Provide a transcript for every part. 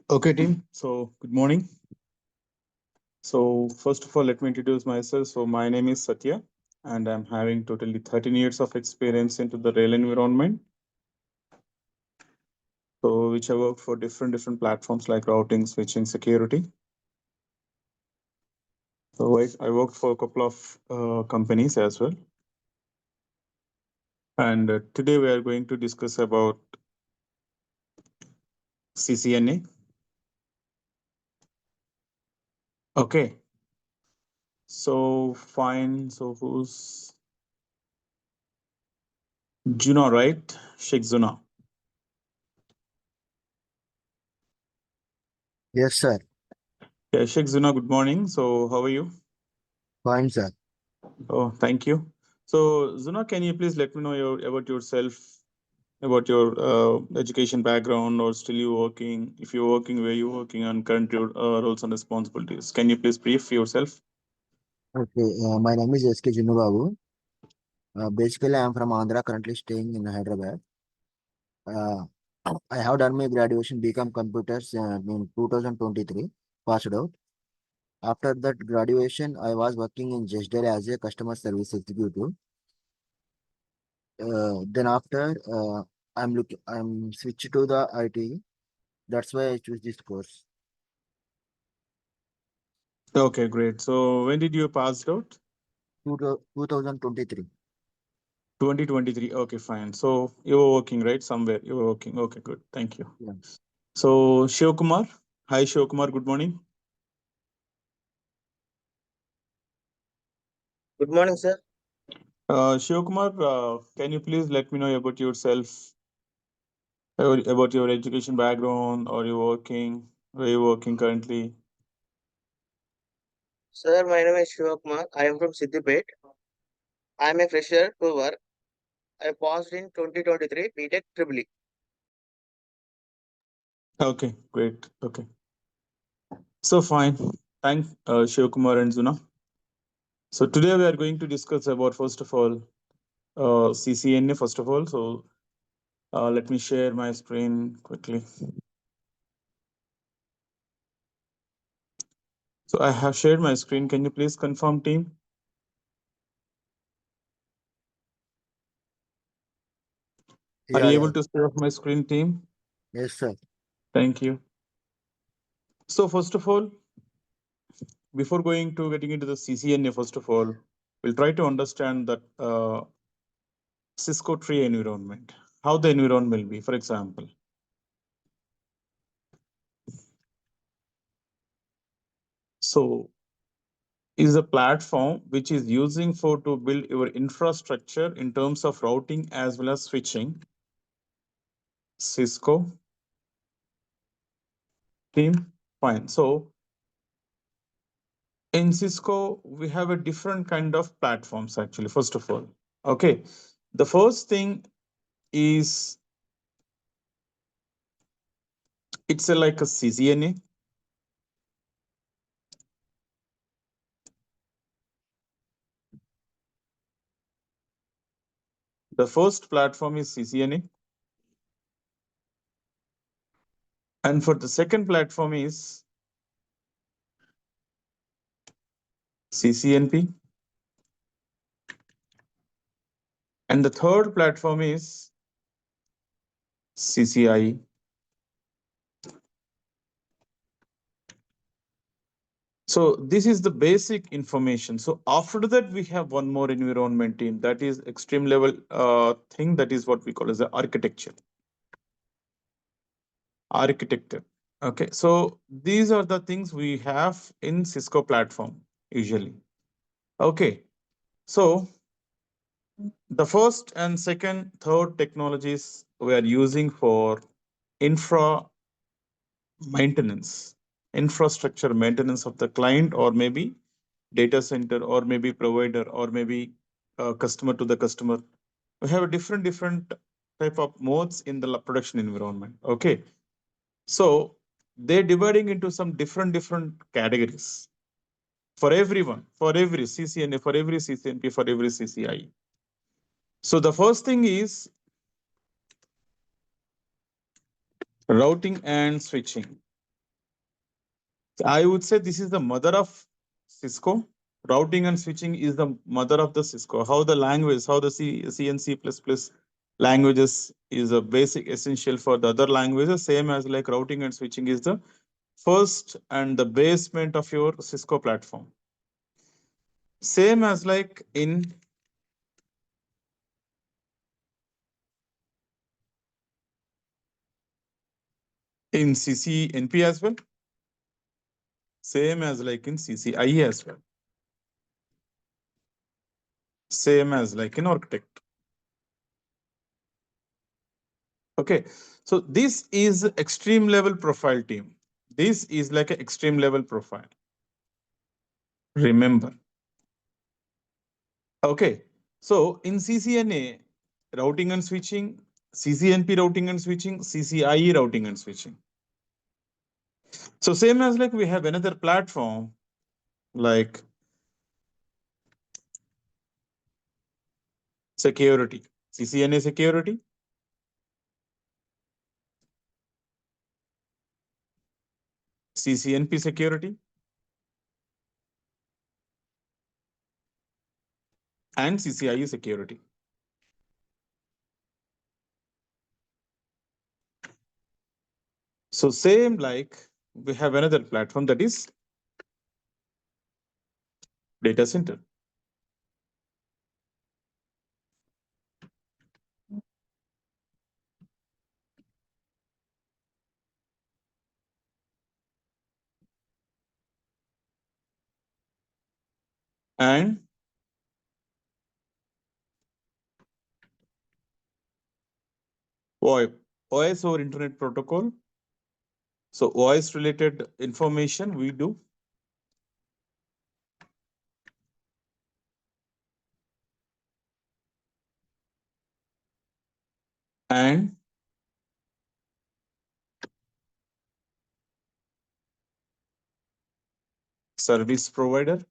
Okay, team. So, good morning. So, first of all, let me introduce myself. So, my name is Sathya, and I'm having totally 13 years of experience into the rail environment. So, which I worked for different platforms like routing, switching, security. So, I worked for a couple of companies as well. And today we are going to discuss about CCNA. Okay. So, fine. So, who's Juna, right? Sheikh Zuna. Yes, sir. Yeah, Sheikh Zuna, good morning. So, how are you? Fine, sir. Oh, thank you. So, Zuna, can you please let me know about yourself, about your education background, or still you working? If you're working, where you working, and current your roles and responsibilities. Can you please brief yourself? Okay, my name is SK Babu. Basically, I am from Andhra, currently staying in Hyderabad. Uh, I have done my graduation BCom Computers in 2023, passed out. After that graduation, I was working in Justdale as a customer service executive. Then after, I'm switched to the IT. That's why I choose this course. Okay, great. So, when did you pass out? 2023. 2023. Okay, fine. So, you were working, right? Somewhere you were working. Okay, good. Thank you. Yeah. So, Shiv Kumar. Hi, Shiv Kumar. Good morning. Good morning, sir. Shiv Kumar, can you please let me know about yourself? About your education background, or you working, where you working currently? Sir, my name is Shivakumar. I am from Siddipet. I am a fresher to work. I passed in 2023 BTech Triple E. Okay, great. Okay, so fine. Thank Shiv Kumar and Zuna. So today we are going to discuss about, first of all, CCNA. First of all, so let me share my screen quickly. So I have shared my screen. Can you please confirm, team? Are Yeah, you yeah. able to see off my screen, team? Yes, sir. Thank you. So first of all, before getting into the CCNA, first of all, we'll try to understand that Cisco tree environment, how the environment will be. For example, so is a platform which is using for to build your infrastructure in terms of routing as well as switching. Cisco team, fine. So in Cisco, we have a different kind of platforms actually. First of all, okay, the first thing is it's like a CCNA. The first platform is CCNA, and for the second platform is CCNP, and the third platform is CCI. So this is the basic information. So after that, we have one more environment team that is extreme level thing, that is what we call as the architecture. Architecture. Okay, so these are the things we have in Cisco platform usually. Okay, so the first and second, third technologies we are using for infra maintenance, infrastructure maintenance of the client, or maybe data center, or maybe provider, or maybe customer to the customer. We have a different type of modes in the production environment. Okay, so they're dividing into some different categories for everyone, for every CCNA, for every CCNP, for every CCI. So the first thing is routing and switching. I would say this is the mother of Cisco. Routing and switching is the mother of the Cisco. How the language, how the C and C++ languages is a basic essential for the other languages, same as like routing and switching is the first and the basement of your Cisco platform. Same as like in CCNP as well. Same as like in CCIE as well. Same as like in architect. Okay, so this is extreme level profile team. This is like an extreme level profile. Remember. Okay, so in CCNA, routing and switching, CCNP routing and switching, CCIE routing and switching. So same as like we have another platform like security, CCNA security, CCNP security, and CCIE security. So same like we have another platform that is data center. And VoIP, voice over internet protocol. So voice related information we do. And service provider.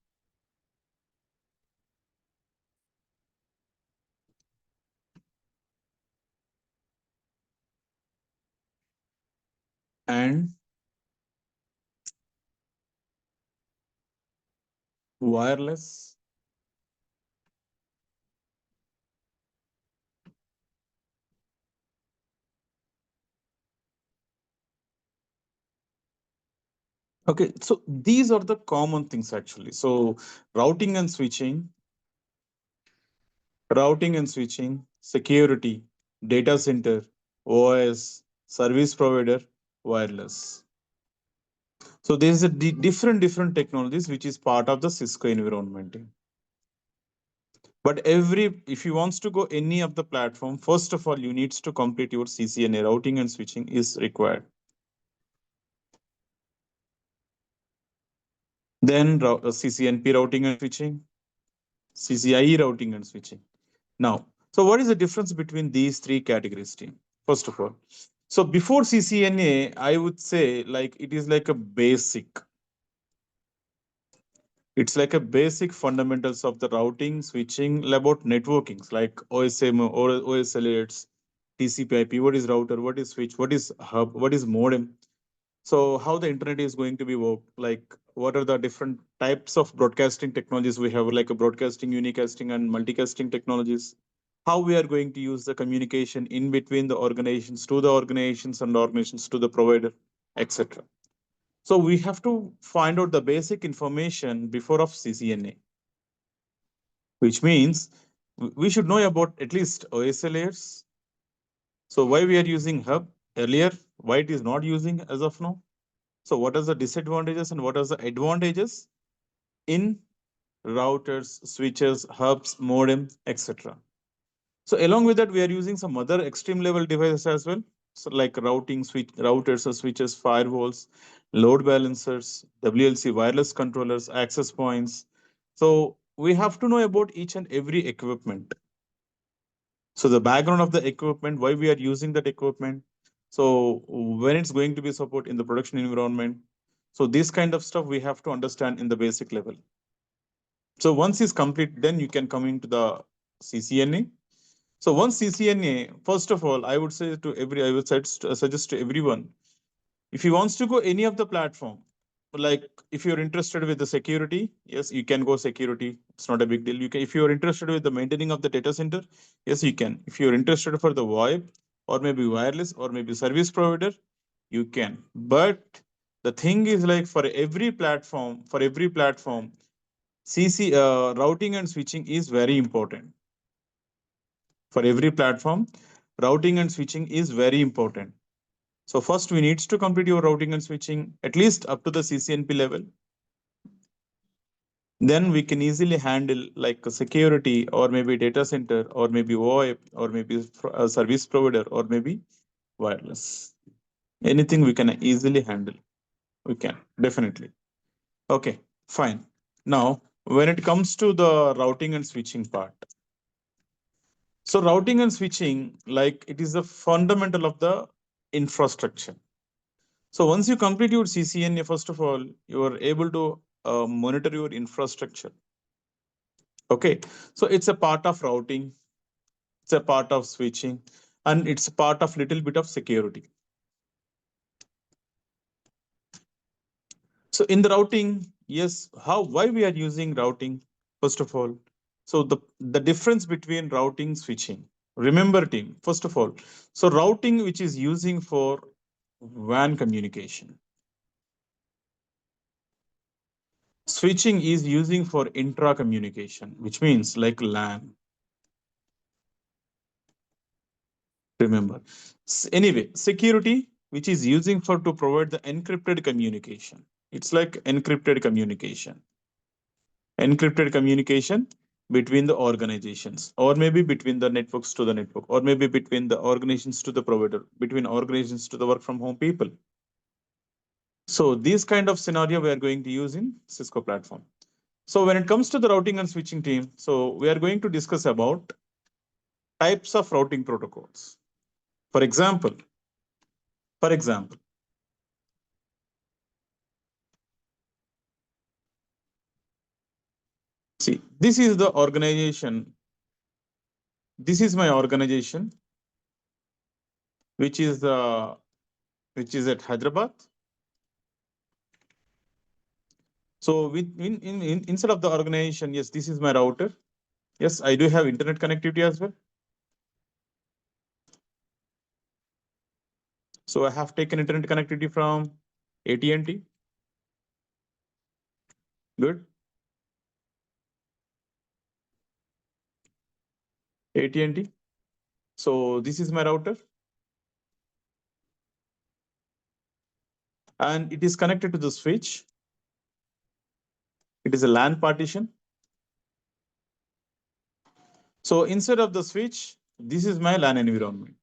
And wireless. Okay, so these are the common things actually. So routing and switching, security, data center, OS, service provider, wireless. So there is a different technologies which is part of the Cisco environment. But if you wants to go any of the platform, first of all, you needs to complete your CCNA routing and switching is required. Then CCNP routing and switching, CCIE routing and switching. Now, so what is the difference between these three categories, team? First of all, so before CCNA, I would say like it is like a basic. It's like a basic fundamentals of the routing, switching, about networkings like OSM or OSLAs, TCP/IP. What is router? What is switch? What is hub? What is modem? So how the internet is going to be worked? Like what are the different types of broadcasting technologies we have, like a broadcasting, unicasting, and multicasting technologies? How we are going to use the communication in between the organizations to the organizations and organizations to the provider, etc. So we have to find out the basic information before of CCNA, which means we should know about at least OSL layers. So why we are using hub earlier, why it is not using as of now. So what are the disadvantages and what are the advantages in routers, switches, hubs, modem, etc. So along with that, we are using some other extreme level devices as well. So like routing, routers or switches, firewalls, load balancers, WLC wireless controllers, access points. So we have to know about each and every equipment. So the background of the equipment, why we are using that equipment. So when it's going to be support in the production environment. So this kind of stuff we have to understand in the basic level. So once it's complete, then you can come into the CCNA. So once CCNA, first of all, I would suggest to everyone, if he wants to go any of the platform, like if you're interested with the security, yes, you can go security. It's not a big deal. You can, if you're interested with the maintaining of the data center, yes, you can. If you're interested for the VoIP or maybe wireless or maybe service provider, you can. But the thing is like for every platform, routing and switching is very important. For every platform, routing and switching is very important. So first we needs to complete your routing and switching at least up to the CCNP level. Then we can easily handle like a security or maybe data center or maybe VoIP or maybe a service provider or maybe wireless. Anything we can easily handle. We can definitely. Okay, fine. Now, when it comes to the routing and switching part, so routing and switching, like it is the fundamental of the infrastructure. So once you complete your CCNA, first of all, you are able to monitor your infrastructure. Okay, so it's a part of routing, it's a part of switching, and it's a part of little bit of security. So in the routing, yes, why we are using routing? First of all, so the difference between routing switching. Remember, team. First of all, so routing which is using for WAN communication, switching is using for intra communication, which means like LAN. Remember. Anyway, security, which is using for to provide the encrypted communication. It's like encrypted communication between the organizations, or maybe between the networks to the network, or maybe between the organizations to the provider, between organizations to the work from home people. So this kind of scenario we are going to use in Cisco platform. So when it comes to the routing and switching team, so we are going to discuss about types of routing protocols. For example, for example, see, this is the organization. This is my organization, which is at Hyderabad. So instead of the organization, yes, this is my router. Yes, I do have internet connectivity as well. So I have taken internet connectivity from AT&T. Good. AT&T. So this is my router, and it is connected to the switch. It is a LAN partition. So instead of the switch, this is my LAN environment.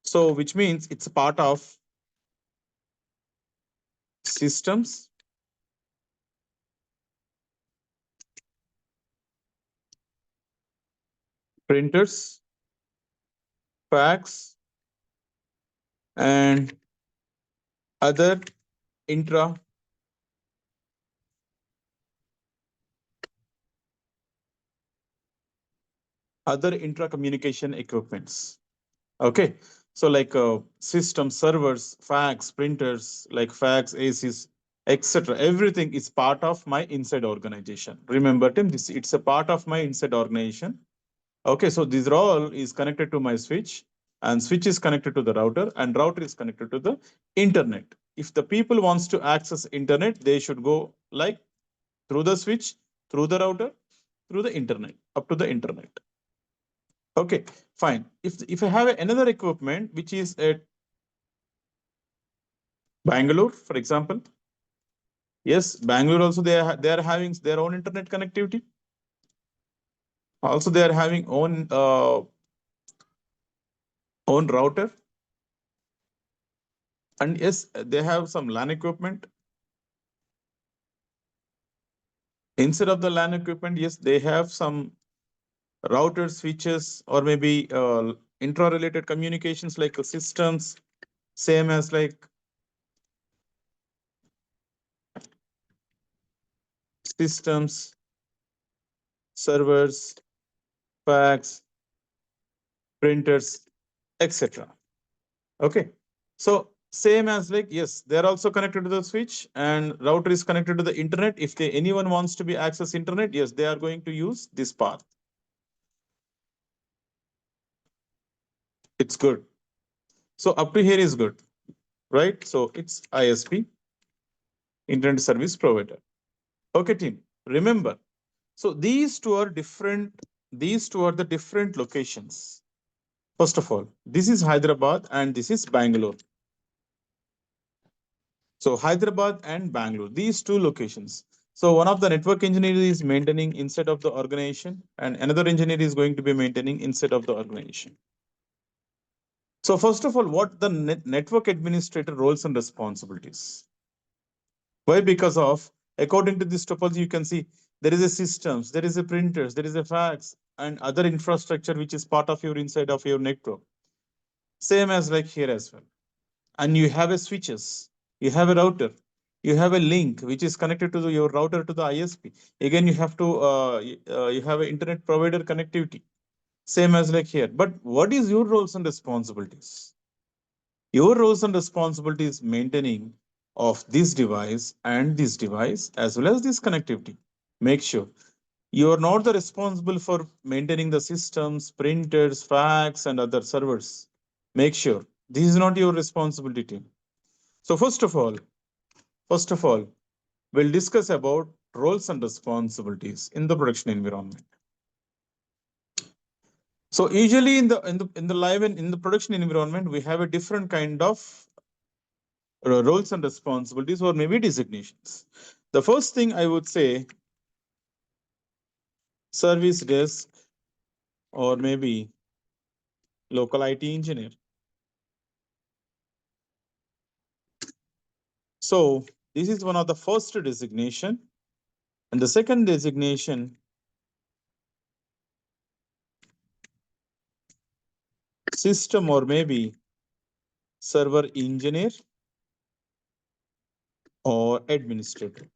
So which means it's a part of systems, printers, fax, and other intra communication equipments. Okay, so like system servers, fax, printers, like fax, ACs, etc. Everything is part of my inside organization. Remember, Tim, this it's a part of my inside organization. Okay, so this all is connected to my switch, and switch is connected to the router, and router is connected to the internet. If the people wants to access internet, they should go like through the switch, through the router, through the internet, up to the internet. Okay, fine. If I have another equipment which is at Bangalore, for example, yes, Bangalore also they are having their own internet connectivity. Also, they are having own router, and yes, they have some LAN equipment. Instead of the LAN equipment, yes, they have some router switches or maybe intra-related communications like systems, same as like systems, servers, fax, printers, etc. Okay, so Same as like, yes, they're also connected to the switch and router is connected to the internet. If they anyone wants to be access internet, yes, they are going to use this path. It's good. So up to here is good, right? So it's ISP, internet service provider. Okay, team. Remember, so these two are different. These two are the different locations. First of all, this is Hyderabad and this is Bangalore. So Hyderabad and Bangalore, these two locations. So one of the network engineer is maintaining inside of the organization, and another engineer is going to be maintaining inside of the organization. So first of all, what the network administrator roles and responsibilities? Why? Because of according to this topology, you can see there is a systems, there is a printers, there is a fax, and other infrastructure which is part of your inside of your network. Same as like here as well. And you have a switches, you have a router, you have a link which is connected to your router to the ISP. Again, you have to you have an internet provider connectivity. Same as like here. But what is your roles and responsibilities? Your roles and responsibilities maintaining of this device and this device as well as this connectivity. Make sure you are not the responsible for maintaining the systems, printers, fax, and other servers. Make sure this is not your responsibility. So first of all, we'll discuss about roles and responsibilities in the production environment. So usually in the live and in the production environment, we have a different kind of roles and responsibilities or maybe designations. The first thing I would say, service desk or maybe local IT engineer. So this is one of the first designation, and the second designation, system or maybe server engineer or administrator.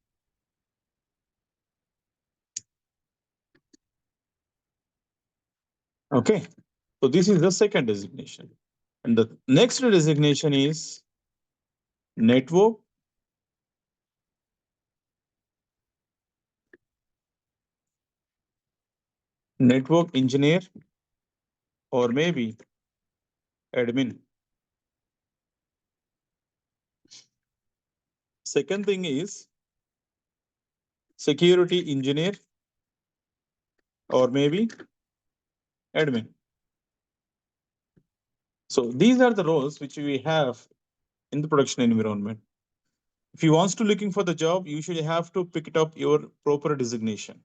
Okay, so this is the second designation. And the next designation is network network engineer or maybe admin. Second thing is security engineer or maybe admin. So these are the roles which we have in the production environment. If you wants to looking for the job, you should have to pick it up your proper designation.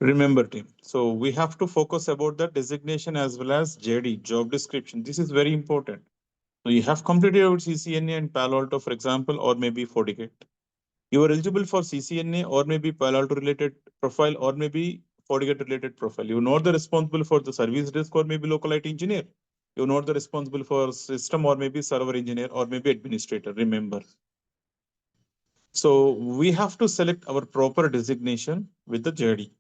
Remember, team. So we have to focus about the designation as well as JD, job description. This is very important. So you have completed your CCNA and Palo Alto, for example, or maybe FortiGate. You are eligible for CCNA or maybe Palo Alto related profile or maybe FortiGate related profile. You're not the responsible for the service desk or maybe local IT engineer. You're not the responsible for system or maybe server engineer or maybe administrator. Remember. So we have to select our proper designation with the JD.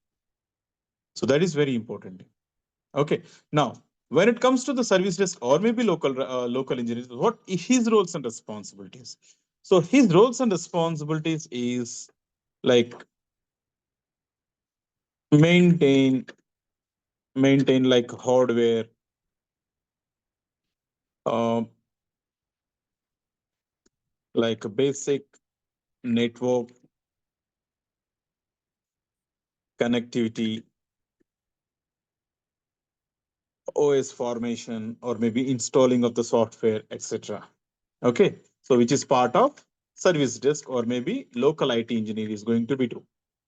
So that is very important. Okay. Now, when it comes to the service desk or maybe local engineers, what is his roles and responsibilities? So his roles and responsibilities is like maintain maintain like hardware, um, like basic network connectivity, OS formation, or maybe installing of the software, etc. Okay, so which is part of service desk or maybe local IT engineer is going to be do.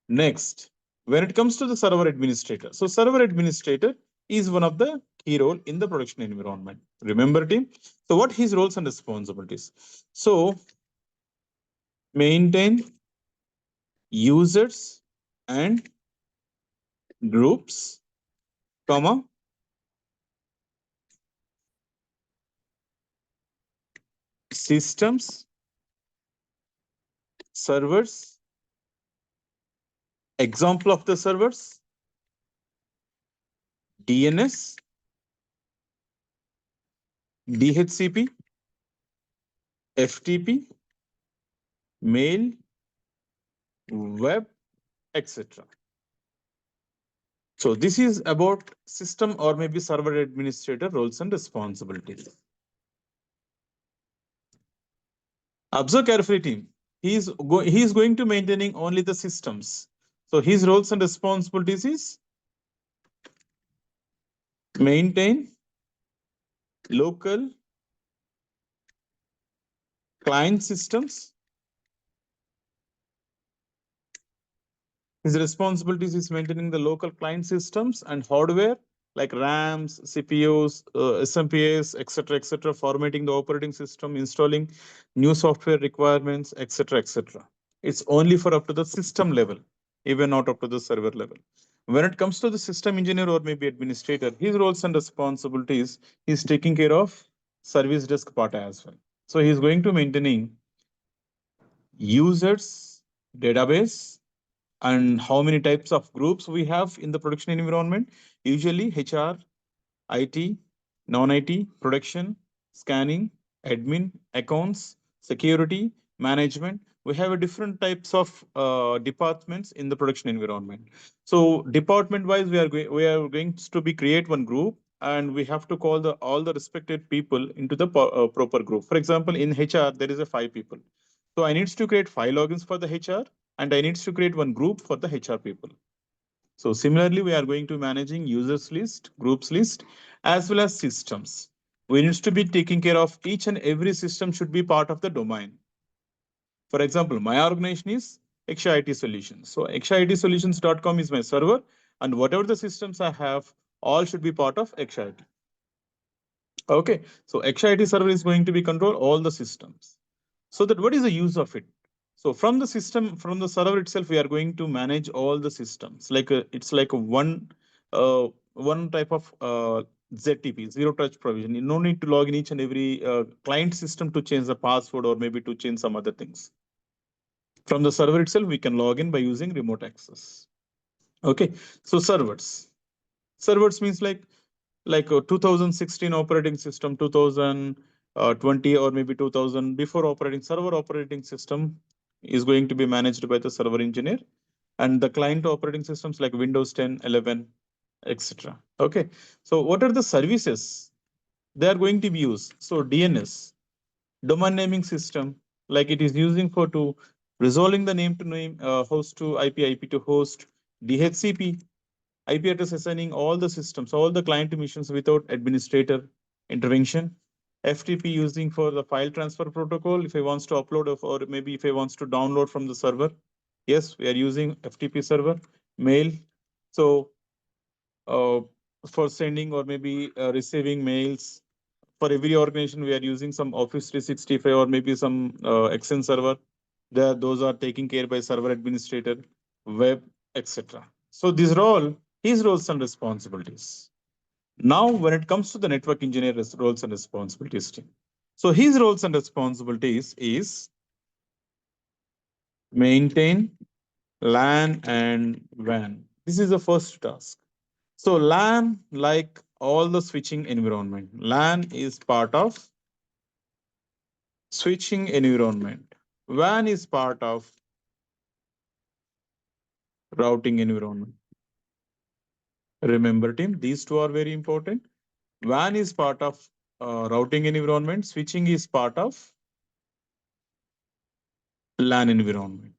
Next, when it comes to the server administrator, so server administrator is one of the key role in the production environment. Remember, team. So what his roles and responsibilities? So maintain users and groups, comma, systems, servers, example of the servers, DNS, DHCP, FTP, mail, web, etc. So this is about system or maybe server administrator roles and responsibilities. Observe carefully, team. He is going to maintaining only the systems. So his roles and responsibilities is maintain local client systems. His responsibilities is maintaining the local client systems and hardware like RAMs, CPUs, SMPS, etc., formatting the operating system, installing new software requirements, etc. It's only for up to the system level, even not up to the server level. When it comes to the system engineer or maybe administrator, his roles and responsibilities, he's taking care of service desk part as well. So he's going to maintaining users database and how many types of groups we have in the production environment. Usually HR, IT, non-IT, production, scanning, admin, accounts, security, management. We have a different types of departments in the production environment. So department wise, we are going to be create one group and we have to call the all the respected people into the proper group. For example, in HR, there is a 5 people. So I needs to create 5 logins for the HR and I needs to create one group for the HR people. So similarly, we are going to managing users list, groups list, as well as systems. We need to be taking care of each and every system should be part of the domain. For example, my organization is Yaksha IT Solutions. So yakshaitsolutions.com is my server, and whatever the systems I have, all should be part of Yaksha IT. Okay, so Yaksha IT server is going to be control all the systems. So that what is the use of it? So from the system, from the server itself, we are going to manage all the systems. Like it's like a one type of ZTP, zero touch provision. You no need to log in each and every client system to change the password or maybe to change some other things. From the server itself, we can log in by using remote access. Okay, so servers. Servers means like a 2016 operating system, 2020 or maybe 2000 before operating server operating system is going to be managed by the server engineer, and the client operating systems like Windows 10, 11, etc. Okay, so what are the services they are going to be used? So DNS, domain naming system, like it is using for to resolving the name to name, host to IP to host. DHCP, IP address assigning all the systems, all the client missions without administrator intervention. FTP using for the file transfer protocol. If I wants to upload or maybe if I wants to download from the server, yes, we are using FTP server. Mail, so uh, for sending or maybe receiving mails. For every organization, we are using some Office 365 or maybe some Excel server. Those are taken care by server administrator, web, etc. So these are all his roles and responsibilities. Now, when it comes to the network engineer roles and responsibilities team, so his roles and responsibilities is maintain LAN and WAN. This is the first task. So LAN, like all the switching environment, LAN is part of switching environment. WAN is part of routing environment. Remember, team, these two are very important. WAN is part of routing environment. Switching is part of LAN environment.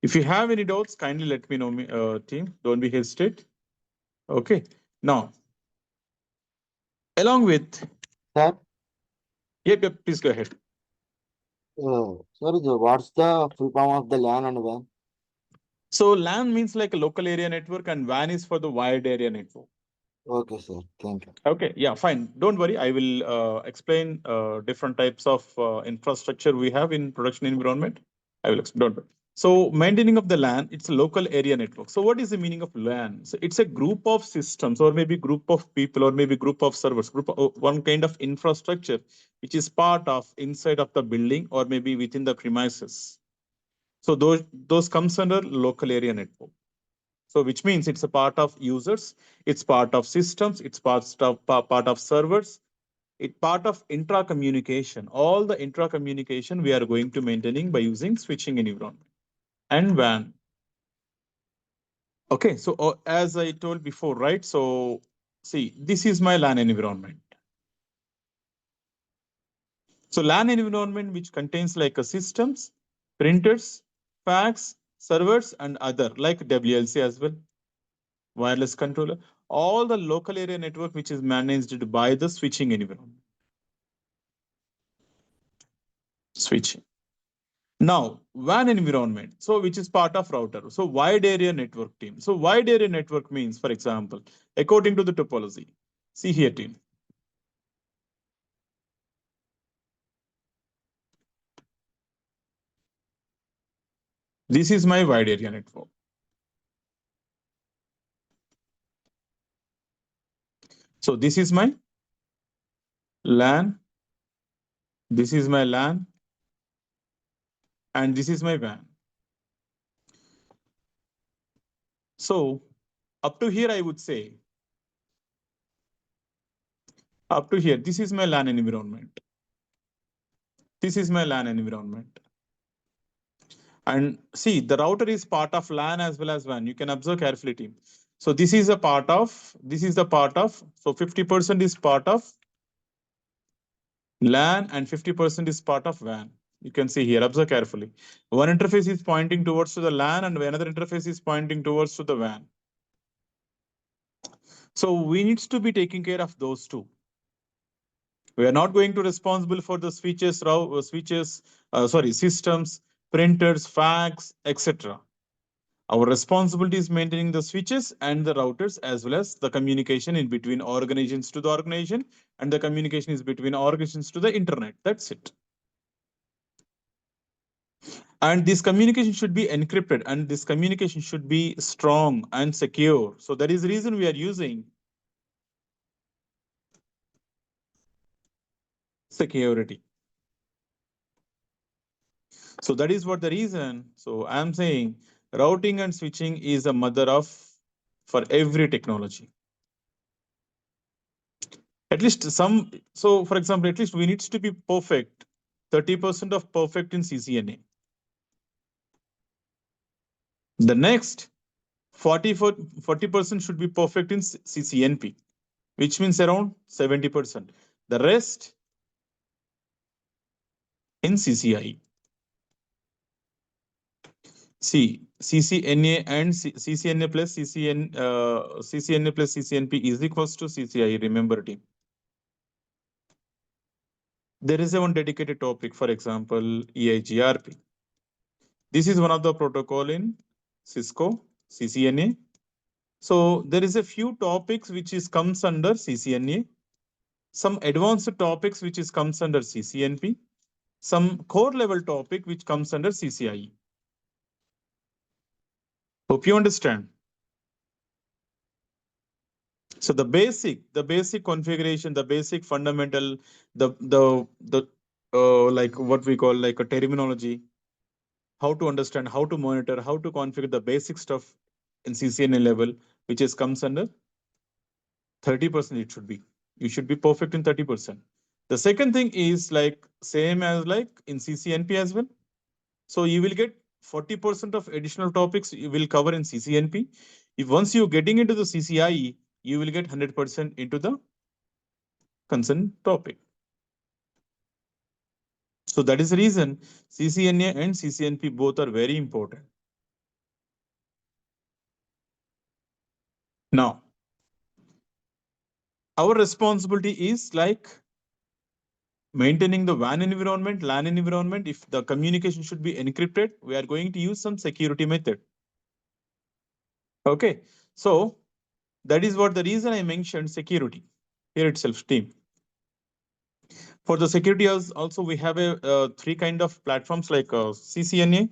If you have any doubts, kindly let me know, team. Don't be hesitate. Okay. Now, along with, Sir, yep, please go ahead. sorry, what's the full form of the LAN and WAN? So LAN means like a local area network, and WAN is for the wide area network. Okay, sir. Thank you. Okay, yeah, fine. Don't worry. I will explain different types of infrastructure we have in production environment. I will explain. Don't worry. So maintaining of the LAN, it's a local area network. So what is the meaning of LAN? So it's a group of systems or maybe group of people or maybe group of servers, group of one kind of infrastructure, which is part of inside of the building or maybe within the premises. So those comes under local area network. So which means it's a part of users, it's part of systems, it's part of servers, it's part of intra communication. All the intra communication we are going to maintaining by using switching environment and WAN. Okay, so as I told before, right? So see, this is my LAN environment. So LAN environment which contains like a systems, printers, fax, servers, and other like WLC as well, wireless controller, all the local area network which is managed by the switching environment. Switching. Now, WAN environment, so which is part of router. So wide area network team. So wide area network means, for example, according to the topology, see here team. This is my wide area network. So this is my LAN, this is my LAN, and this is my WAN. So up to here, I would say, up to here, this is my LAN environment. This is my LAN environment. And see, the router is part of LAN as well as WAN. You can observe carefully, team. So this is a part of, this is the part of, so 50% is part of LAN and 50% is part of WAN. You can see here, observe carefully. One interface is pointing towards to the LAN and another interface is pointing towards to the WAN. So we need to be taking care of those two. We are not going to responsible for the systems, printers, fax, etc. Our responsibility is maintaining the switches and the routers as well as the communication in between organizations to the organization, and the communication is between organizations to the internet. That's it. And this communication should be encrypted and this communication should be strong and secure. So that is the reason we are using security. So that is what the reason. So I'm saying routing and switching is a mother of for every technology. At least some, so for example, at least we need to be perfect, 30% of perfect in CCNA. The next 40% should be perfect in CCNP, which means around 70%. The rest in CCI. See, CCNA and CCNA plus CCNA plus CCNP is equals to CCI. Remember, team. There is a one dedicated topic, for example, EIGRP. This is one of the protocol in Cisco CCNA. So there is a few topics which is comes under CCNA, some advanced topics which is comes under CCNP, some core level topic which comes under CCIE. Hope you understand. So the basic configuration, the basic fundamental, the like what we call like a terminology, how to understand, how to monitor, how to configure the basic stuff in CCNA level, which is comes under 30%. It should be. You should be perfect in 30%. The second thing is like same as like in CCNP as well. So you will get 40% of additional topics you will cover in CCNP. If once you're getting into the CCIE, you will get 100% into the concerned topic. So that is the reason CCNA and CCNP both are very important. Now, our responsibility is like maintaining the WAN environment, LAN environment. If the communication should be encrypted, we are going to use some security method. Okay, so that is what the reason I mentioned security here itself, team. For the security also, we have a three kind of platforms like CCNA,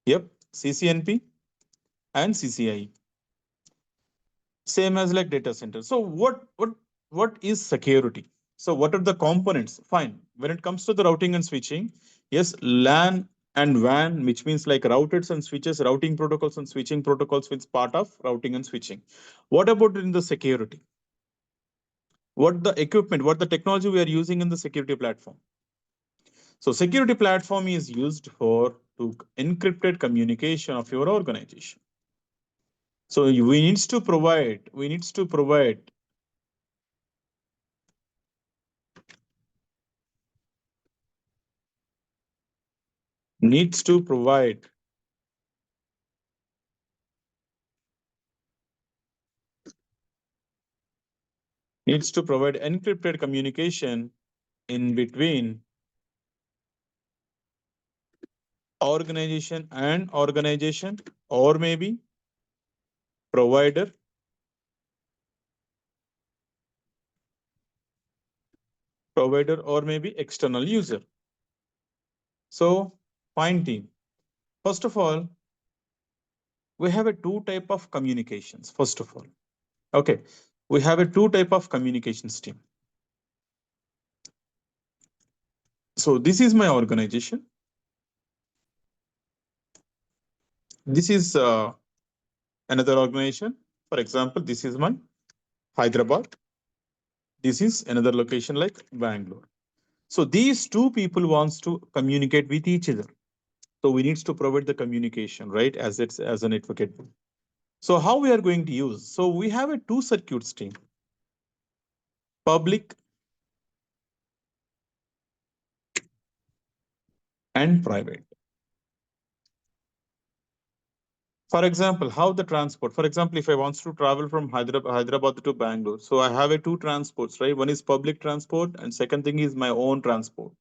yep, CCNP, and CCI. Same as like data center. So what is security? So what are the components? Fine. When it comes to the routing and switching, yes, LAN and WAN, which means like routers and switches, routing protocols and switching protocols, which is part of routing and switching. What about in the security? What the equipment, what the technology we are using in the security platform? So security platform is used for to encrypted communication of your organization. So we needs to provide needs to provide needs to provide encrypted communication in between organization or maybe provider or maybe external user. So fine team. First of all, we have a two type of communications. First of all, okay, we have a two type of communications team. So this is my organization. This is another organization. For example, this is my Hyderabad. This is another location like Bangalore. So these two people wants to communicate with each other. So we needs to provide the communication, right? As it's as a network admin. So how we are going to use? So we have a two circuits team, public and private. For example, how the transport. For example, if I wants to travel from Hyderabad to Bangalore, so I have a two transports, right? One is public transport, and second thing is my own transport.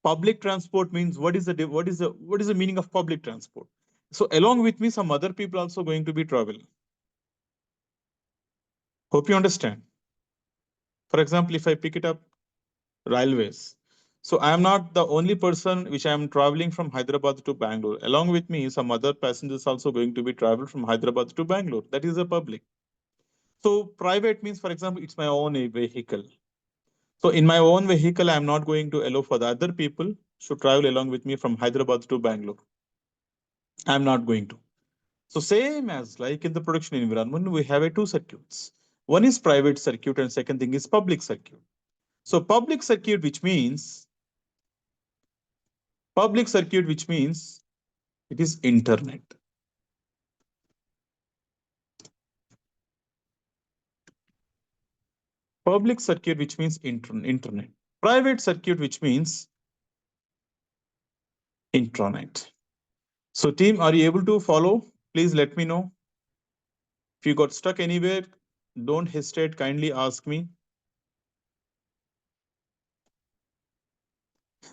Public transport means what is the meaning of public transport? So along with me, some other people also going to be traveling. Hope you understand. For example, if I pick it up railways. So I am not the only person which I am traveling from Hyderabad to Bangalore. Along with me, some other passengers also going to be travel from Hyderabad to Bangalore. That is a public. So private means, for example, it's my own vehicle. So in my own vehicle, I am not going to allow for the other people to travel along with me from Hyderabad to Bangalore. I am not going to. So same as like in the production environment, we have a two circuits. One is private circuit and second thing is public circuit. So public circuit, which means it is internet. Public circuit, which means internet. Private circuit, which means intranet. So team, are you able to follow? Please let me know. If you got stuck anywhere, don't hesitate, kindly ask me.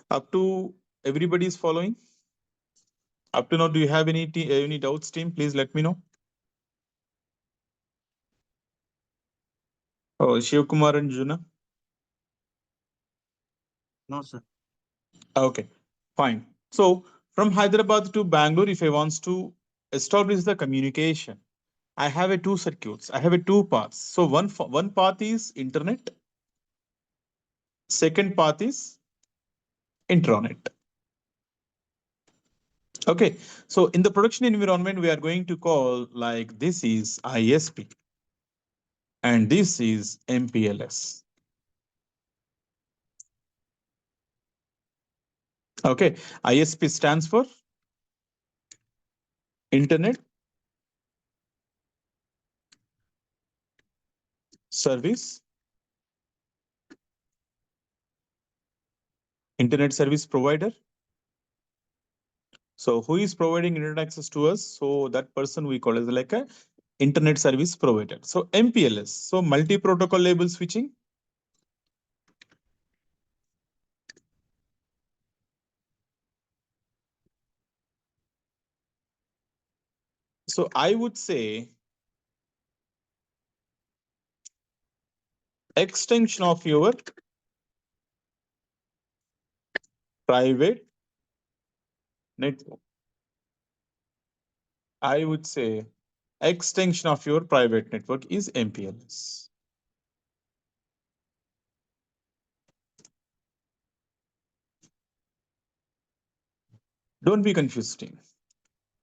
Up to everybody is following. Up to now, do you have any doubts, team? Please let me know. Oh, Shiv Kumar and Juna. No, sir. Okay, fine. So from Hyderabad to Bangalore, if I wants to establish the communication, I have a two circuits. I have a two paths. So one path is internet. Second path is intranet. Okay. So in the production environment, we are going to call like this is ISP and this is MPLS. Okay. ISP stands for Internet Service, Internet Service Provider. So who is providing internet access to us? So that person we call as like a internet service provider. So MPLS, so multi-protocol label switching. So I would say extension of your private network. I would say extension of your private network is MPLS. Don't be confused, team.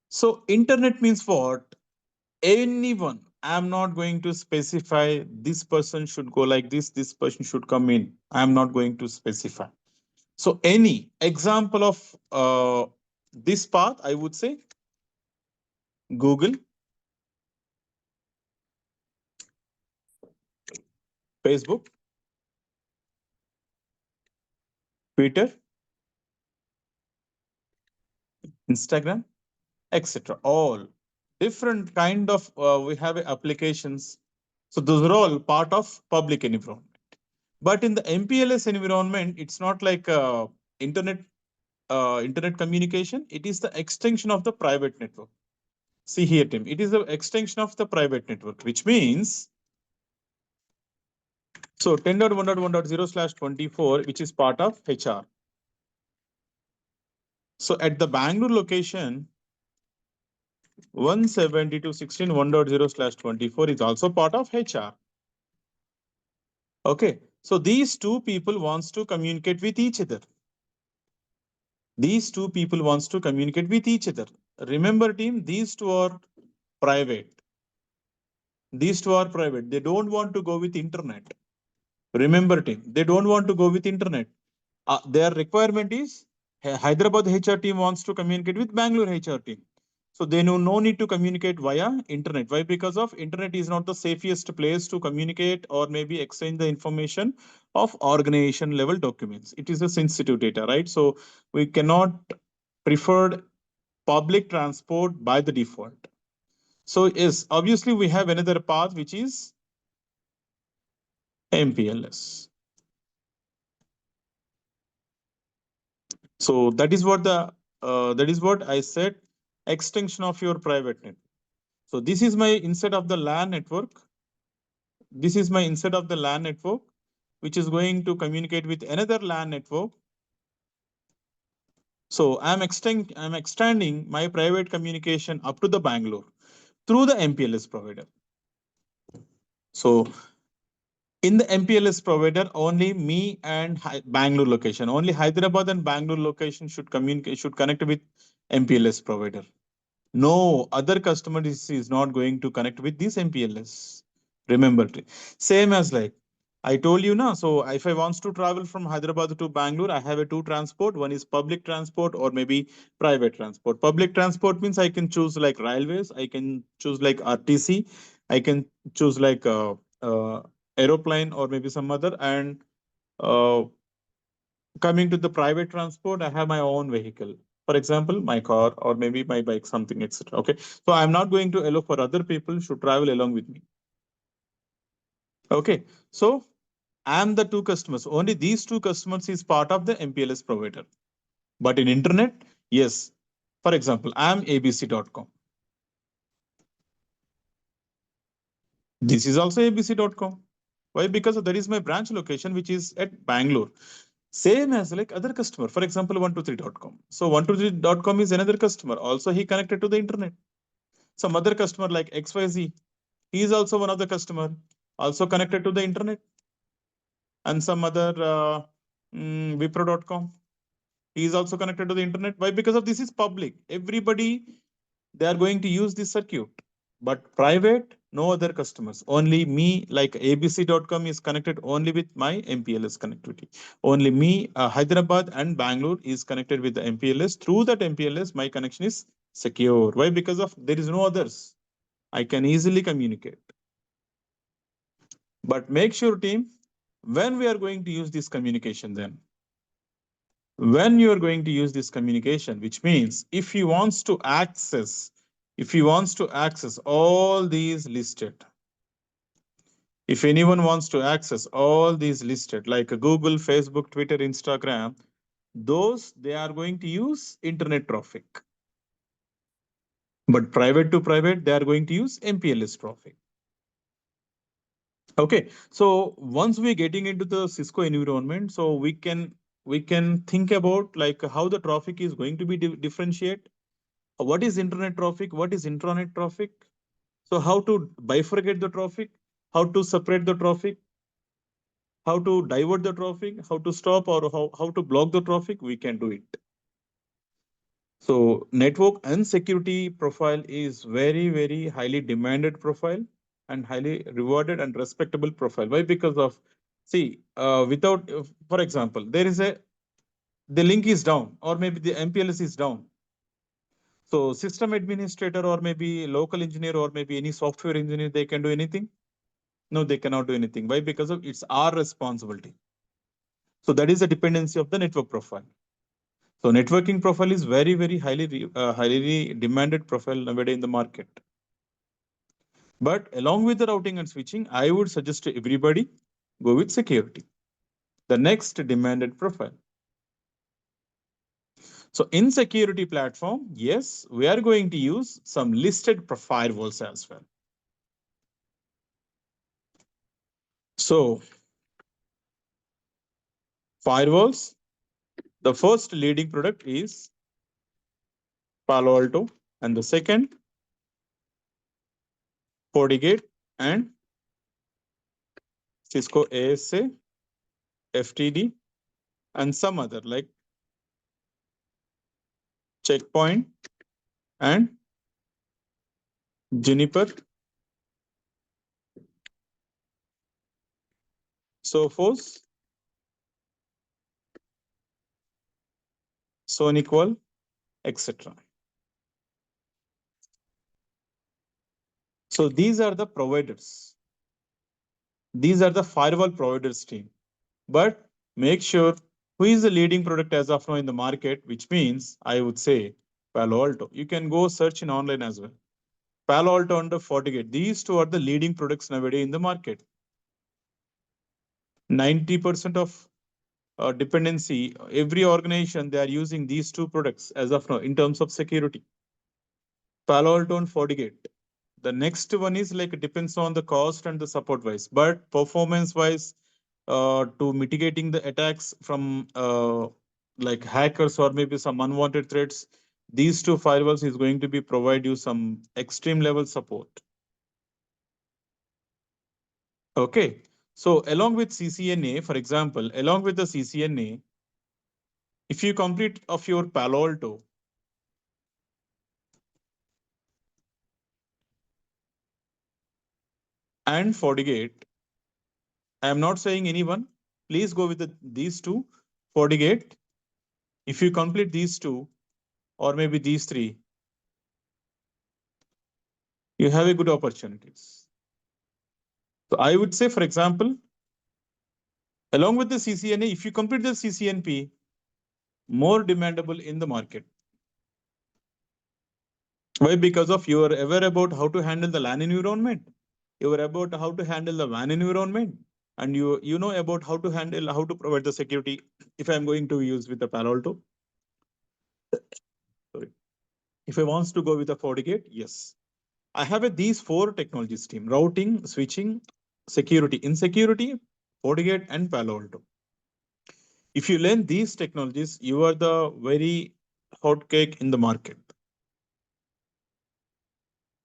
So internet means what? Anyone. I'm not going to specify this person should go like this person should come in. I'm not going to specify. So any example of this path, I would say Google, Facebook, Twitter, Instagram, etc. All different kind of we have applications. So those are all part of public environment. But in the MPLS environment, it's not like internet communication. It is the extension of the private network. See here, Tim. It is the extension of the private network, which means so 10.1.1.0/24, which is part of HR. So at the Bangalore location, 172.16.1.0/24 is also part of HR. Okay. So these two people wants to communicate with each other. These two people wants to communicate with each other. Remember, team, these two are private. These two are private. They don't want to go with internet. Remember, team, they don't want to go with internet. Their requirement is Hyderabad HR team wants to communicate with Bangalore HR team. So they know no need to communicate via internet. Why? Because of internet is not the safest place to communicate or maybe exchange the information of organization level documents. It is a sensitive data, right? So we cannot preferred public transport by the default. So yes, obviously we have another path which is MPLS. So that is what I said, extension of your private network. So this is my instead of the LAN network. This is my instead of the LAN network, which is going to communicate with another LAN network. So I'm extending my private communication up to the Bangalore through the MPLS provider. So in the MPLS provider, only me and Bangalore location, only Hyderabad and Bangalore location should communicate, should connect with MPLS provider. No other customer is not going to connect with this MPLS. Remember, same as like I told you now. So if I wants to travel from Hyderabad to Bangalore, I have a two transport. One is public transport or maybe private transport. Public transport means I can choose like railways. I can choose like RTC. I can choose like aeroplane or maybe some other. And uh, coming to the private transport, I have my own vehicle. For example, my car or maybe my bike, something, etc. Okay. So I'm not going to allow for other people to travel along with me. Okay. So I'm the two customers. Only these two customers is part of the MPLS provider. But in internet, yes. For example, I'm abc.com. This is also abc.com. Why? Because that is my branch location, which is at Bangalore. Same as like other customer. For example, 123.com. So 123.com is another customer. Also, he connected to the internet. Some other customer like XYZ, he is also one of the customer, also connected to the internet. And some other Wipro.com, he is also connected to the internet. Why? Because of this is public. Everybody, they are going to use this circuit. But private, no other customers. Only me, like abc.com is connected only with my MPLS connectivity. Only me, Hyderabad and Bangalore is connected with the MPLS. Through that MPLS, my connection is secure. Why? Because of there is no others. I can easily communicate. But make sure, team, when we are going to use this communication, then when you are going to use this communication, which means if he wants to access, all these listed, if anyone wants to access all these listed, like Google, Facebook, Twitter, Instagram, those they are going to use internet traffic. But private to private, they are going to use MPLS traffic. Okay, so once we're getting into the Cisco environment, so we can think about like how the traffic is going to be differentiate. What is internet traffic? What is intranet traffic? So how to bifurcate the traffic? How to separate the traffic? How to divert the traffic? How to stop or how to block the traffic? We can do it. So network and security profile is very, very highly demanded profile and highly rewarded and respectable profile. Why? Because of, see, without, for example, there is a, the link is down or maybe the MPLS is down. So system administrator or maybe local engineer or maybe any software engineer, they can do anything? No, they cannot do anything. Why? Because of it's our responsibility. So that is the dependency of the network profile. So networking profile is very, very highly demanded profile nowadays in the market. But along with the routing and switching, I would suggest to everybody go with security, the next demanded profile. So in security platform, yes, we are going to use some listed firewalls as well. So firewalls, the first leading product is Palo Alto, and the second FortiGate and Cisco ASA, FTD, and some other like Checkpoint and Juniper, Sophos, SonicWall, etc. So these are the providers. These are the firewall providers team. But make sure who is the leading product as of now in the market, which means I would say Palo Alto. You can go search in online as well. Palo Alto and the FortiGate. These two are the leading products nowadays in the market. 90% of dependency, every organization, they are using these two products as of now in terms of security. Palo Alto and FortiGate. The next one is like it depends on the cost and the support wise, but performance wise, to mitigating the attacks from like hackers or maybe some unwanted threats, these two firewalls is going to be provide you some extreme level support. Okay. So along with CCNA, for example, along with the CCNA, if you complete of your Palo Alto and FortiGate, I am not saying anyone. Please go with these two. FortiGate. If you complete these two, or maybe these three, you have a good opportunities. So I would say, for example, along with the CCNA, if you complete the CCNP, more demandable in the market. Why? Because of you are aware about how to handle the LAN environment. You are about how to handle the WAN environment. And you know about how to handle, how to provide the security. If I'm going to use with the Palo Alto, sorry. If I wants to go with the FortiGate, yes. I have these four technologies team: routing, switching, security. In security, FortiGate and Palo Alto. If you learn these technologies, you are the very hot cake in the market.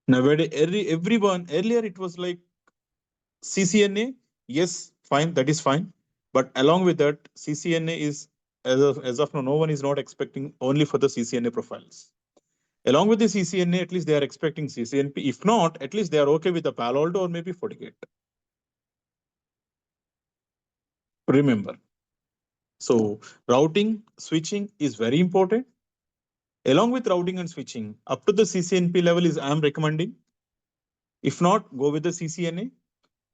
Nowadays, everyone earlier it was like CCNA. Yes, fine, that is fine. But along with that, CCNA is as of now, no one is not expecting only for the CCNA profiles. Along with the CCNA, at least they are expecting CCNP. If not, at least they are okay with the Palo Alto or maybe FortiGate. Remember, so routing, switching is very important. Along with routing and switching, up to the CCNP level is I am recommending. If not, go with the CCNA.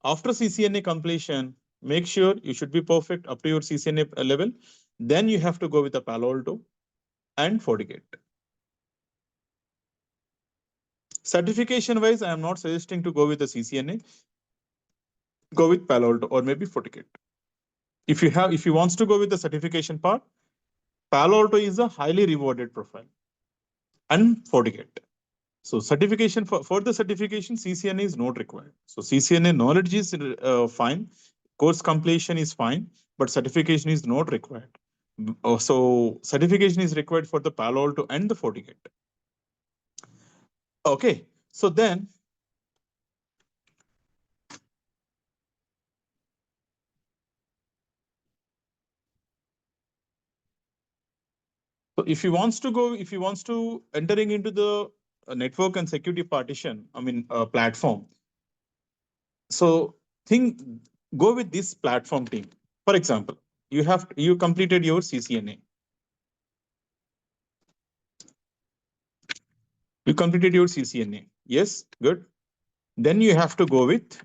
After CCNA completion, make sure you should be perfect up to your CCNA level. Then you have to go with the Palo Alto and FortiGate. Certification wise, I am not suggesting to go with the CCNA. Go with Palo Alto or maybe FortiGate. If you wants to go with the certification part, Palo Alto is a highly rewarded profile and FortiGate. So certification for the certification, CCNA is not required. So CCNA knowledge is fine, course completion is fine, but certification is not required. So certification is required for the Palo Alto and the FortiGate. Okay, so then So if he wants to entering into the network and security partition, platform. So think, go with this platform team. For example, you completed your CCNA. You completed your CCNA. Yes, good. Then you have to go with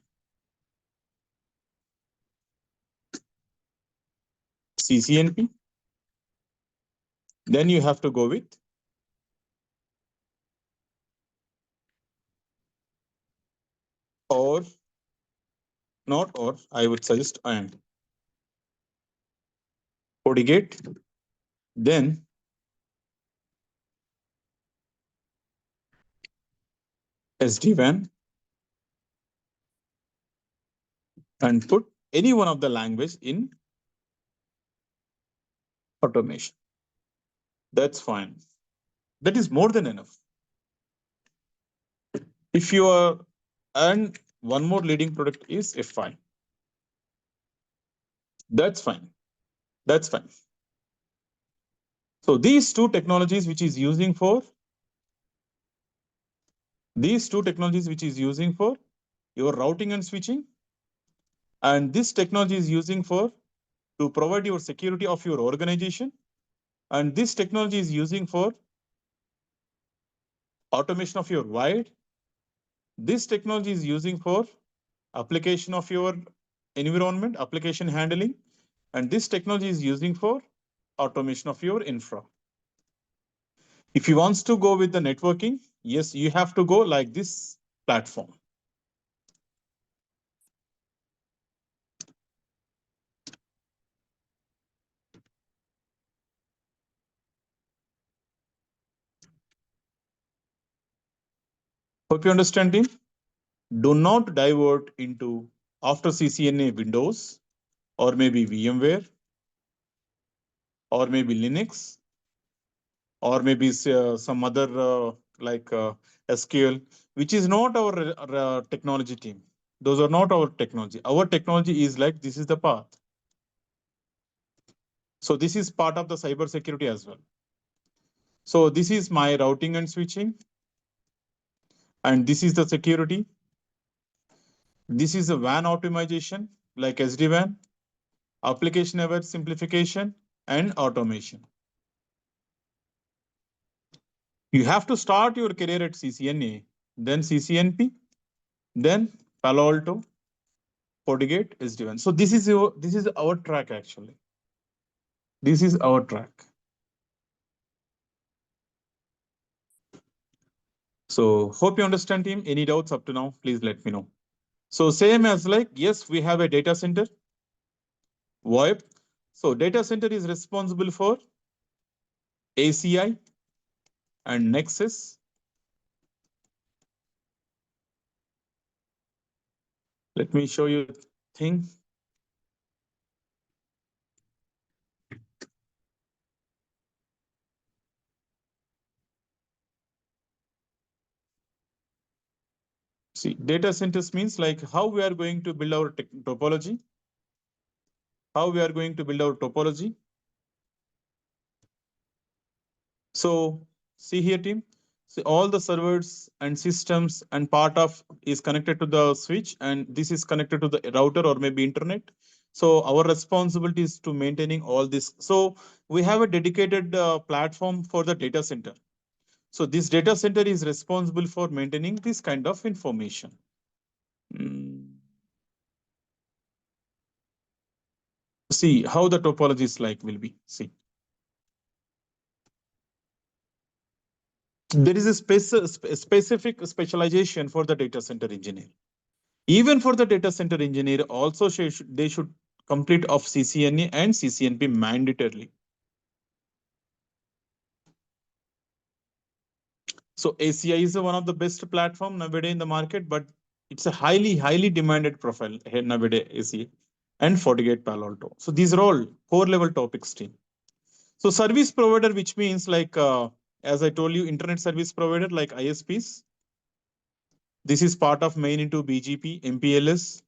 CCNP. Then you have to go with or not or. I would suggest and Fortigate. Then SD-WAN and put any one of the language in automation. That's fine. That is more than enough. If you are, and one more leading product is F5. That's fine. That's fine. So these two technologies which is using for your routing and switching, and this technology is using for to provide your security of your organization, and this technology is using for automation of your wired. This technology is using for application of your environment, application handling, and this technology is using for automation of your infra. If you wants to go with the networking, yes, you have to go like this platform. Hope you understand it. Do not divert into after CCNA Windows or maybe VMware or maybe Linux or maybe some other SQL, which is not our technology team. Those are not our technology. Our technology is like this is the path. So this is part of the cyber security as well. So this is my routing and switching, and this is the security. This is a WAN optimization like SD-WAN, application aware simplification, and automation. You have to start your career at CCNA, then CCNP, then Palo Alto, FortiGate, SD-WAN. So this is our track actually. This is our track. So hope you understand, team. Any doubts up to now, please let me know. So same as like, yes, we have a data center, VoIP. So data center is responsible for ACI and Nexus. Let me show you a thing. See, data centers means like how we are going to build our topology. How we are going to build our topology. So see here, team. See all the servers and systems and part of is connected to the switch, and this is connected to the router or maybe internet. So our responsibility is to maintaining all this. So we have a dedicated platform for the data center. So this data center is responsible for maintaining this kind of information. See how the topology is like will be. See. There is a specific specialization for the data center engineer. Even for the data center engineer, also they should complete of CCNA and CCNP mandatorily. So ACI is one of the best platform nowadays in the market, but it's a highly demanded profile here nowadays, ACI and FortiGate Palo Alto. So these are all core level topics, team. So service provider, which means like, as I told you, internet service provider like ISPs. This is part of main into BGP, MPLS,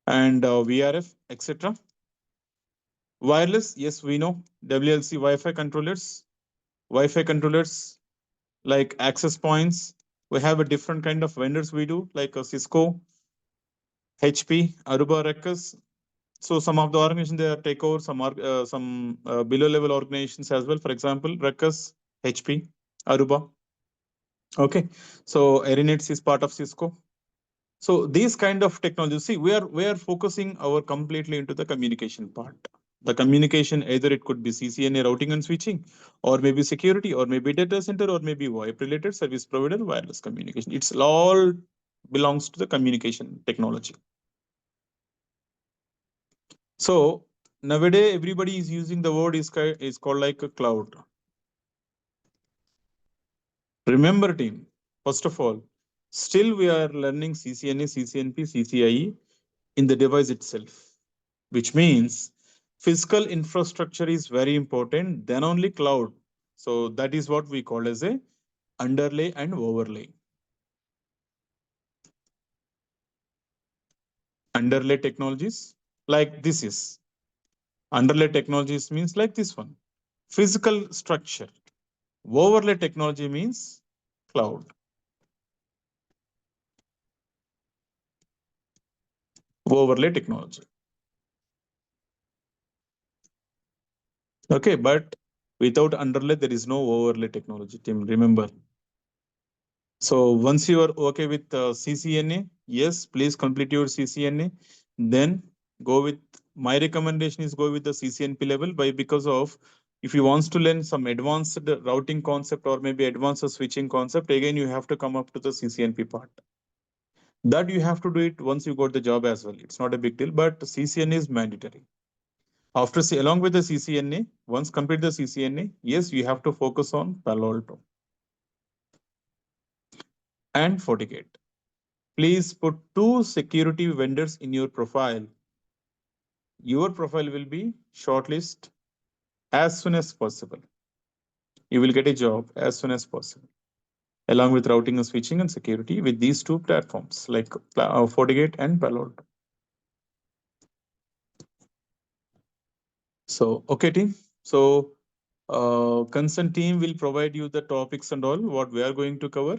and VRF, etc. Wireless, yes, we know. WLC Wi-Fi controllers like access points. We have a different kind of vendors we do, like a Cisco, HP, Aruba, Ruckus. So some of the organizations they take over some below level organizations as well. For example, Ruckus, HP, Aruba. Okay, so Arinets is part of Cisco. So these kind of technologies, see, we are focusing our completely into the communication part. The communication, either it could be CCNA routing and switching, or maybe security, or maybe data center, or maybe VoIP related service provider wireless communication. It's all belongs to the communication technology. So nowadays everybody is using the word is called like a cloud. Remember, team, first of all, still we are learning CCNA, CCNP, CCIE in the device itself, which means physical infrastructure is very important, then only cloud. So that is what we call as a underlay and overlay. Underlay technologies like this is underlay technologies means like this one, physical structure. Overlay technology means cloud. Overlay technology. Okay, but without underlay, there is no overlay technology, team. Remember. So once you are okay with CCNA, yes, please complete your CCNA. Then go with my recommendation is go with the CCNP level by because of if you wants to learn some advanced routing concept or maybe advanced switching concept, again you have to come up to the CCNP part. That you have to do it once you got the job as well. It's not a big deal, but CCNA is mandatory. After along with the CCNA, once complete the CCNA, yes, you have to focus on Palo Alto and FortiGate. Please put two security vendors in your profile. Your profile will be shortlisted as soon as possible. You will get a job as soon as possible, along with routing and switching and security with these two platforms like FortiGate and Palo Alto. So, okay, team. So, concerned team will provide you the topics and all what we are going to cover.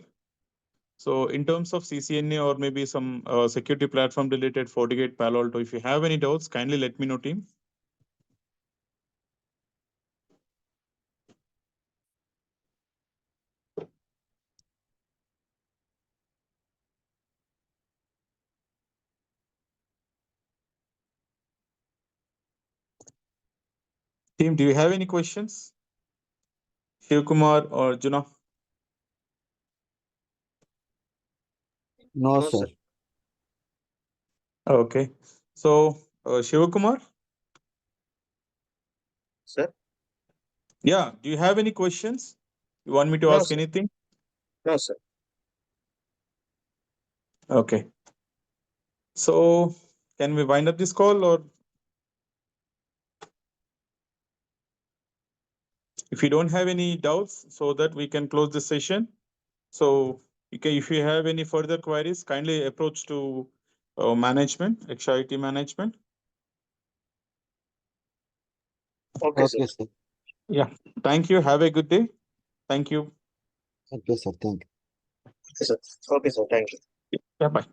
So, in terms of CCNA or maybe some security platform related FortiGate, Palo Alto, if you have any doubts, kindly let me know, team. Team, do you have any questions? Shiv Kumar or Juna? No, No, sir. sir. Okay. So, Shiv Kumar, Sir? yeah, do you have any questions? You want me to No, ask sir. anything? No, sir. Okay. So, can we wind up this call, or if you don't have any doubts, so that we can close the session? So, if you have any further queries, kindly approach to management, Yaksha IT management. Okay, sir. Okay, sir. Yeah. Thank you. Have a good day. Thank you. Okay, sir. Thank you. Okay, sir. Okay, sir. Thank you. Yeah. Bye.